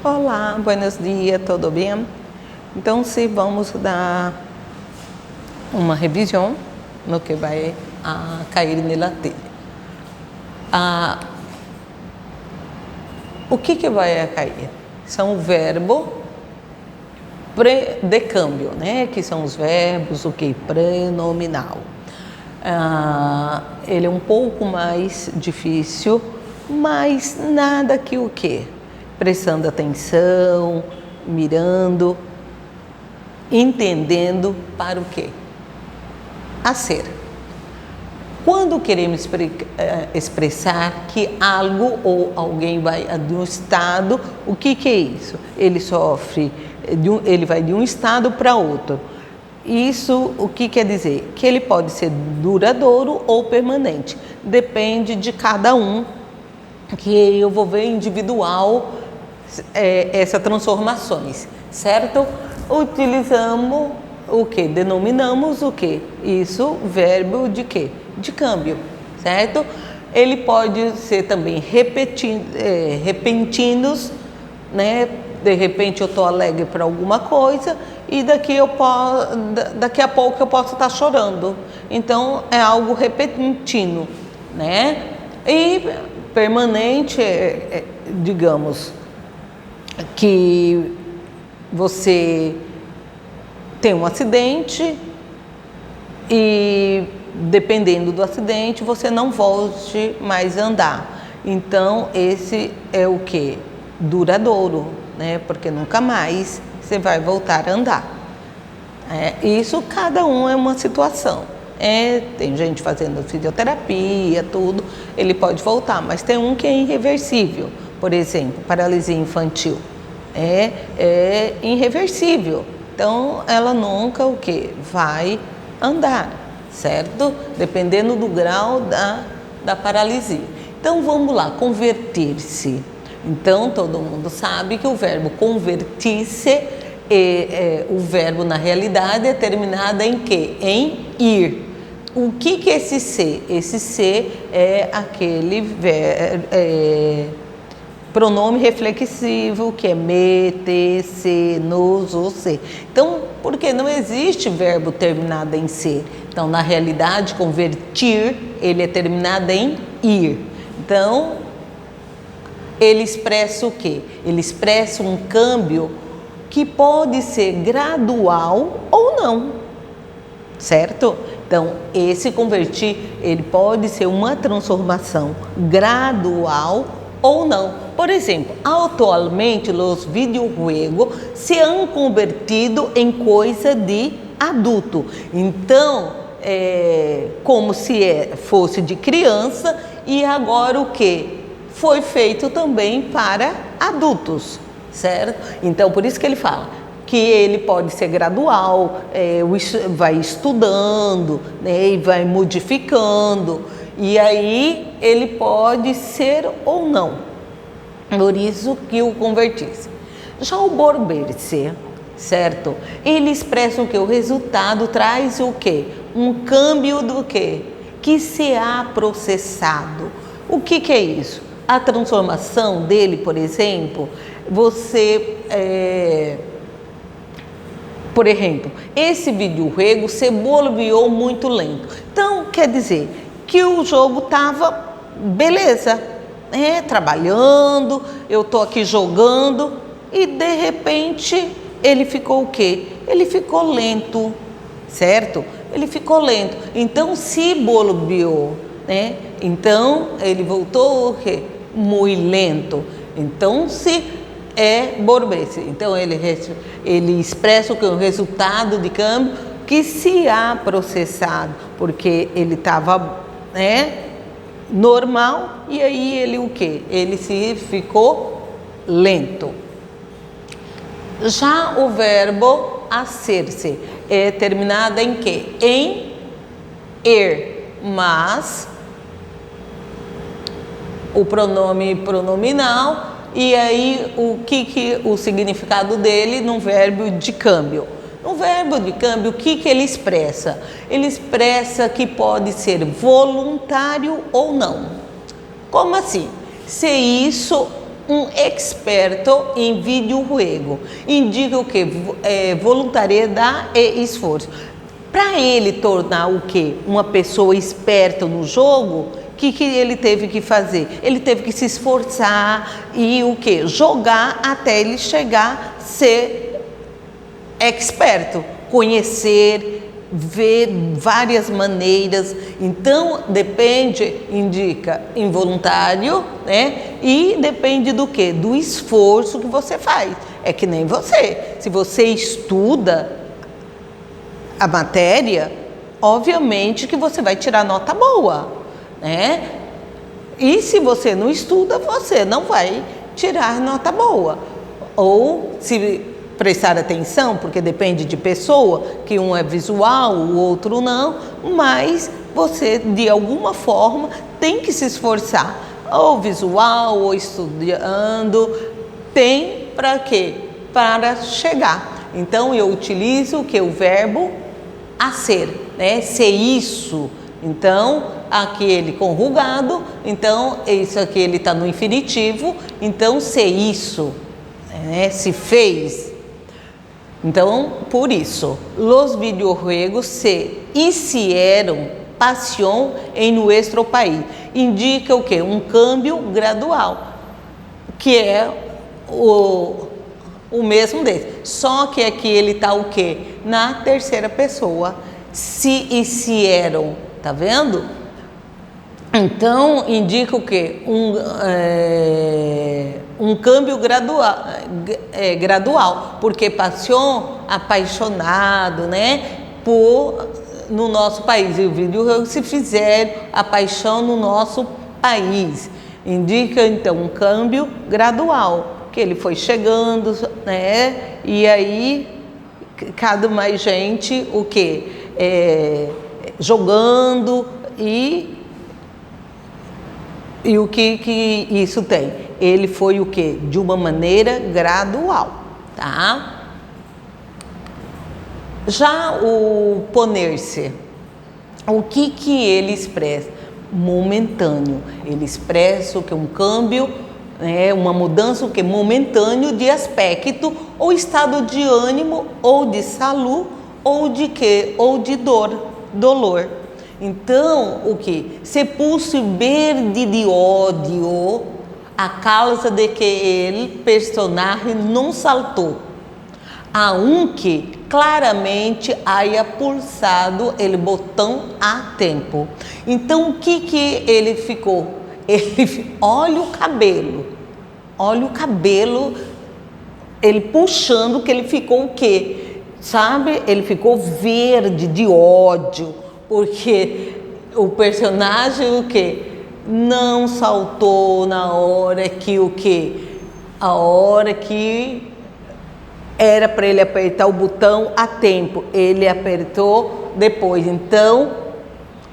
Olá, buenos dias, tudo bem? Então, se vamos dar uma revisão no que vai cair na telha. O que vai cair? São verbos de câmbio, né? Que são os verbos, prenominal. Ele é um pouco mais difícil, mas nada que prestando atenção, mirando, entendendo para o quê? A ser. Quando queremos expressar que algo ou alguém vai de um estado, o que é isso? Ele ele vai de um estado para outro. Isso o que quer dizer? Que ele pode ser duradouro ou permanente. Depende de cada um, que eu vou ver individual essas transformações, certo? Utilizamos denominamos isso, verbo de quê? De câmbio, certo? Ele pode ser também repentinos, né? De repente eu estou alegre para alguma coisa e daqui a pouco eu posso estar chorando. Então é algo repentino, né? E permanente, digamos que você tem um acidente e dependendo do acidente você não volte mais a andar. Então esse é o que? Duradouro, né? Porque nunca mais você vai voltar a andar. Isso cada um é uma situação. Tem gente fazendo fisioterapia, tudo, ele pode voltar, mas tem um que é irreversível. Por exemplo, paralisia infantil. É irreversível. Então, ela nunca vai andar, certo? Dependendo do grau da paralisia. Então, vamos lá, converter-se. Então, todo mundo sabe que o verbo convertir-se, o verbo na realidade é terminado em quê? Em ir. O que é esse ser? Esse ser é aquele pronome reflexivo, que é me, te, se, nos, o, se. Então, porque não existe verbo terminado em se. Então, na realidade, convertir, ele é terminado em ir. Então, ele expressa o quê? Ele expressa um câmbio que pode ser gradual ou não, certo? Então, esse convertir, ele pode ser uma transformação gradual ou não. Por exemplo, atualmente os videojuegos se han convertido em coisa de adulto. Então, como se fosse de criança e agora o que? Foi feito também para adultos, certo? Então, por isso que ele fala que ele pode ser gradual, vai estudando, né, e vai modificando, e aí ele pode ser ou não. Por isso que o convertir-se. Já o volver-se, certo? Ele expressa o que? O resultado traz o que? Um câmbio do que? Que se há processado. O que é isso? A transformação dele, por exemplo, por exemplo, esse videojogo se volviu muito lento. Então, quer dizer que o jogo estava beleza, trabalhando, eu estou aqui jogando e de repente ele ficou o quê? Ele ficou lento, certo? Ele ficou lento. Então, se volviu, né? Então, ele voltou o quê? Muito lento. Então, se volver-se. Então, ele expressa o que? O resultado de câmbio que se há processado, porque ele estava, normal e aí ele o quê? Ele ficou lento. Já o verbo hacer-se é terminado em quê? Em er, mas o pronome pronominal e aí o significado dele num verbo de câmbio. No verbo de câmbio, o que ele expressa? Ele expressa que pode ser voluntário ou não. Como assim? Se isso um experto em videojuego. Indica o que? Voluntariedade e esforço. Para ele tornar o que? Uma pessoa esperta no jogo, o que ele teve que fazer? Ele teve que se esforçar e o que? Jogar até ele chegar a ser experto, conhecer, ver várias maneiras. Então depende, indica involuntário, né? E depende do que? Do esforço que você faz. É que nem você. Se você estuda a matéria, obviamente que você vai tirar nota boa, né? E se você não estuda, você não vai tirar nota boa. Ou se prestar atenção, porque depende de pessoa, que um é visual, o outro não, mas você de alguma forma tem que se esforçar, ou visual, ou estudando, tem para quê? Para chegar. Então eu utilizo o que? O verbo a ser, né? Ser isso. Então aqui ele conjugado, então isso aqui ele está no infinitivo, então ser isso, né? Se fez. Então, por isso, los videojuegos se hicieron pasión em nuestro país. Indica o quê? Um câmbio gradual, que é o mesmo desse. Só que aqui ele está o quê? Na terceira pessoa. Se hicieron, tá vendo? Então, indica o quê? Um câmbio gradual, porque passion, apaixonado, né? No nosso país. E o vídeo se fizer a paixão no nosso país. Indica, então, um câmbio gradual, que ele foi chegando, né? E aí, cada mais gente, o quê? Jogando e o que isso tem? Ele foi o quê? De uma maneira gradual, tá? Já o poner-se, o que ele expressa? Momentâneo. Ele expressa o que? Um câmbio, uma mudança, o que? Momentâneo de aspecto, ou estado de ânimo, ou de saúde, ou de quê? Ou de dolor. Então, o que? Se puso verde de ódio a causa de que el personagem não saltou, aunque claramente haya pulsado o botão a tempo. Então, o que ele ficou? Olha o cabelo, ele puxando, que ele ficou o quê? Sabe? Ele ficou verde de ódio, porque o personagem o quê? Não saltou na hora que o quê? A hora que era para ele apertar o botão a tempo, ele apertou depois. Então,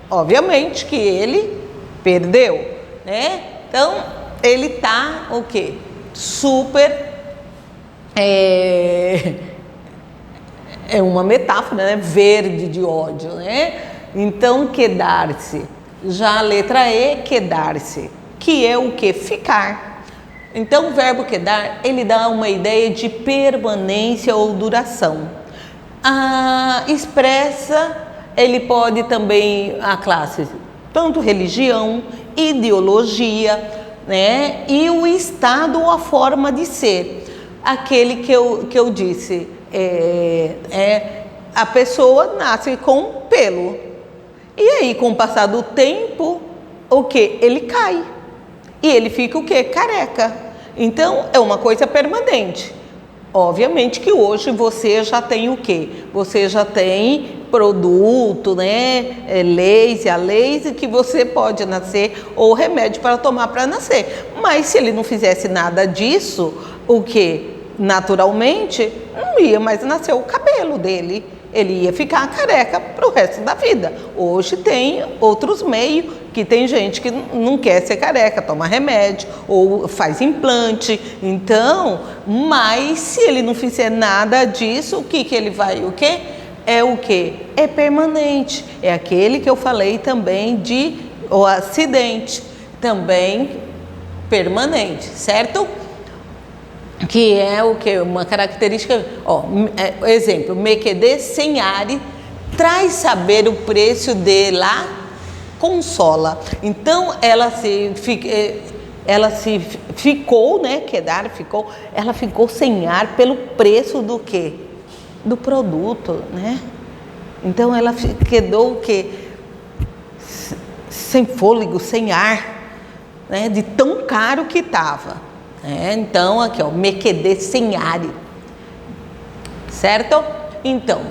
obviamente que ele perdeu, né? Então, ele tá o quê? Super é uma metáfora, né? Verde de ódio, né? Então, quedar-se. Já a letra E, quedar-se, que é o que? Ficar. Então, o verbo quedar, ele dá uma ideia de permanência ou duração. Expressa, ele pode também, a classe, tanto religião, ideologia, né? E o estado ou a forma de ser. Aquele que eu disse, a pessoa nasce com pelo. E aí, com o passar do tempo, o que? Ele cai. E ele fica o quê? Careca. Então, é uma coisa permanente. Obviamente que hoje você já tem o quê? Você já tem produto, né? A laser que você pode nascer, ou remédio para tomar para nascer. Mas se ele não fizesse nada disso, o que? Naturalmente, não ia mais nascer o cabelo dele. Ele ia ficar careca para o resto da vida. Hoje tem outros meios, que tem gente que não quer ser careca, toma remédio ou faz implante. Então, mas se ele não fizer nada disso, o que ele vai? O quê? É o quê? É permanente. É aquele que eu falei também o acidente, também permanente, certo? que é o que? Uma característica, ó, exemplo, me quedé sem are, traz saber o preço de la consola. Então, ela se ficou, né, quedar, ficou, ela ficou sem ar pelo preço do quê? Do produto, né? Então, ela quedou o quê? Sem fôlego, sem ar, né, de tão caro que estava. Então, aqui, ó, me quedé sem ar, certo? Então,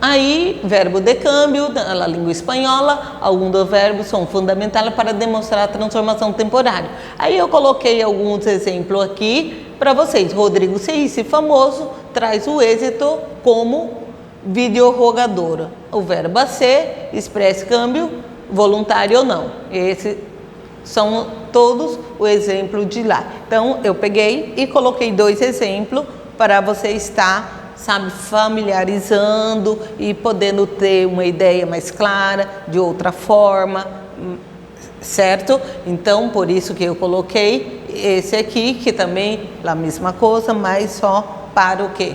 aí, verbo de câmbio, na língua espanhola, alguns dos verbos são fundamentais para demonstrar a transformação temporária. Aí eu coloquei alguns exemplos aqui para vocês. Rodrigo se hizo famoso, traz o êxito como videojogador. O verbo ser, expressa câmbio, voluntário ou não. Esses são todos o exemplo de lá. Então, eu peguei e coloquei 2 exemplos para você estar, sabe, familiarizando e podendo ter uma ideia mais clara, de outra forma, certo? Então, por isso que eu coloquei esse aqui, que também é a mesma coisa, mas só para o quê?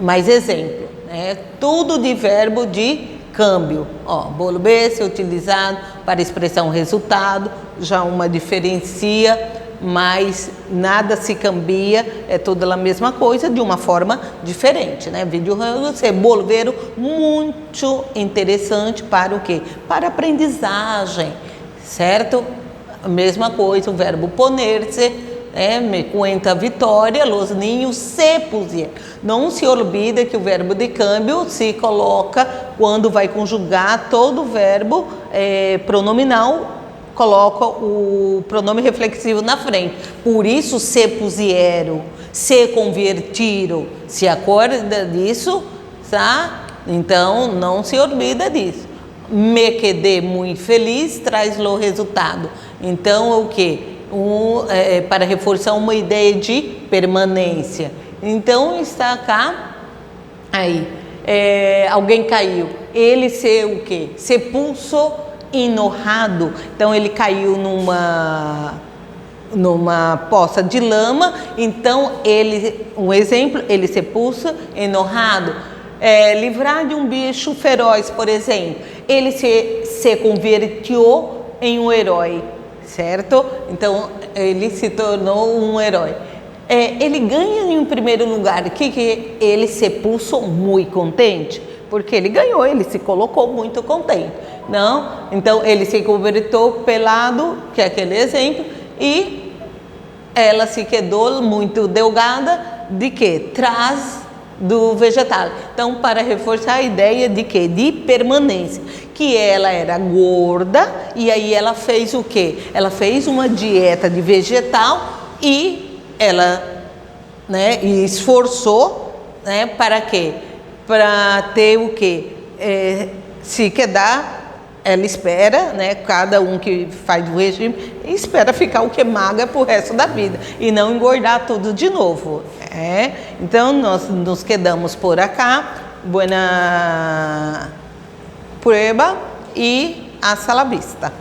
Mais exemplo, né? Tudo de verbo de câmbio, ó, volver-se utilizado para expressar um resultado, já uma diferencia, mas nada se cambia, é toda a mesma coisa de uma forma diferente, né? Vídeo se volveram muito interessante para o quê? Para aprendizagem, certo? A mesma coisa, o verbo poner-se, me cuenta vitória, los niños se pusieron. Não se olvida que o verbo de câmbio se coloca quando vai conjugar todo o verbo pronominal, coloca o pronome reflexivo na frente. Por isso, se pusieron, se convertiram. Se acorda disso, tá? Então, não se olvida disso. Me quedé muito feliz, traz o resultado. Então, o que? Para reforçar uma ideia de permanência. Então, está cá, aí, alguém caiu. Ele se o quê? Se puso enojado. Então, ele caiu numa poça de lama. Então, um exemplo, ele se puso enojado. Livrar de um bicho feroz, por exemplo. Ele se convertiu em um herói, certo? Então, ele se tornou um herói. Ele ganha em primeiro lugar, que ele se puso muito contente, porque ele ganhou, ele se colocou muito contente, não? Então, ele se convertiu pelado, que é aquele exemplo, e ela se quedou muito delgada, de que? Traz do vegetal. Então, para reforçar a ideia de que? De permanência, que ela era gorda e aí ela fez o quê? Ela fez uma dieta de vegetal e ela, né, e esforçou, né, para quê? Para ter o quê? Se quedar, ela espera, né, cada um que faz o regime, espera ficar o que magra para o resto da vida e não engordar tudo de novo. Então, nós nos quedamos por acá. Buena prueba e hasta la vista.